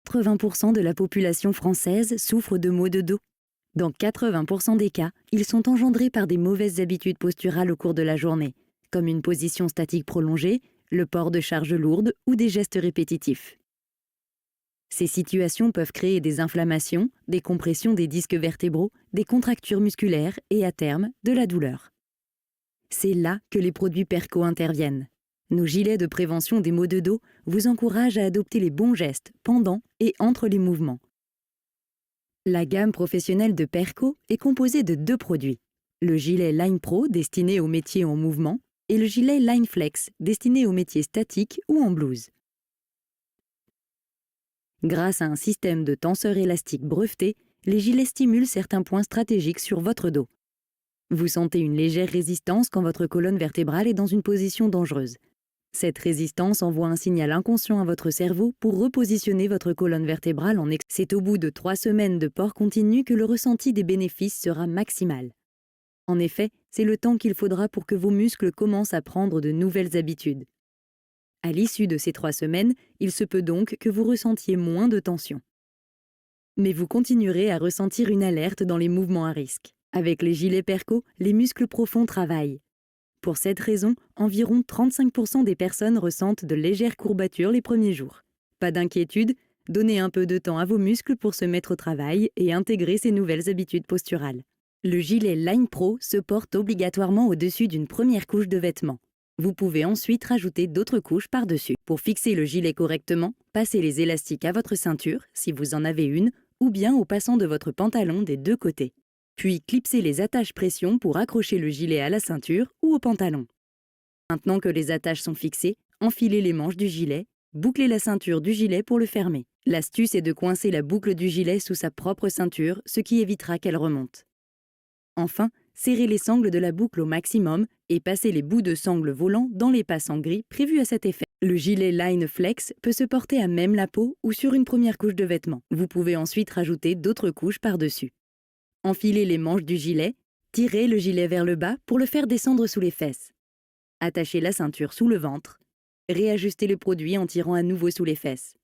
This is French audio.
80% de la population française souffre de maux de dos. Dans 80% des cas, ils sont engendrés par des mauvaises habitudes posturales au cours de la journée, comme une position statique prolongée, le port de charges lourdes ou des gestes répétitifs. Ces situations peuvent créer des inflammations, des compressions des disques vertébraux, des contractures musculaires et, à terme, de la douleur. C'est là que les produits Perco interviennent. Nos gilets de prévention des maux de dos vous encouragent à adopter les bons gestes pendant et entre les mouvements. La gamme professionnelle de Perco est composée de 2 produits. Le gilet Line Pro destiné aux métiers en mouvement et le gilet Line Flex destiné aux métiers statiques ou en blouse. Grâce à un système de tenseur élastique breveté, les gilets stimulent certains points stratégiques sur votre dos. Vous sentez une légère résistance quand votre colonne vertébrale est dans une position dangereuse. Cette résistance envoie un signal inconscient à votre cerveau pour repositionner votre colonne vertébrale en C'est au bout de 3 semaines de port continu que le ressenti des bénéfices sera maximal. En effet, c'est le temps qu'il faudra pour que vos muscles commencent à prendre de nouvelles habitudes. À l'issue de ces 3 semaines, il se peut donc que vous ressentiez moins de tension. Mais vous continuerez à ressentir une alerte dans les mouvements à risque. Avec les gilets Perco, les muscles profonds travaillent. Pour cette raison, environ 35% des personnes ressentent de légères courbatures les premiers jours. Pas d'inquiétude, donnez un peu de temps à vos muscles pour se mettre au travail et intégrer ces nouvelles habitudes posturales. Le gilet Line Pro se porte obligatoirement au-dessus d'une première couche de vêtements. Vous pouvez ensuite rajouter d'autres couches par-dessus. Pour fixer le gilet correctement, passez les élastiques à votre ceinture, si vous en avez une, ou bien au passant de votre pantalon des 2 côtés. Puis clipsez les attaches pression pour accrocher le gilet à la ceinture ou au pantalon. Maintenant que les attaches sont fixées, enfilez les manches du gilet, bouclez la ceinture du gilet pour le fermer. L'astuce est de coincer la boucle du gilet sous sa propre ceinture, ce qui évitera qu'elle remonte. Enfin, serrez les sangles de la boucle au maximum et passez les bouts de sangles volants dans les passes en gris prévus à cet effet. Le gilet Line Flex peut se porter à même la peau ou sur une première couche de vêtements. Vous pouvez ensuite rajouter d'autres couches par-dessus. Enfilez les manches du gilet, tirez le gilet vers le bas pour le faire descendre sous les fesses. Attachez la ceinture sous le ventre, réajustez le produit en tirant à nouveau sous les fesses.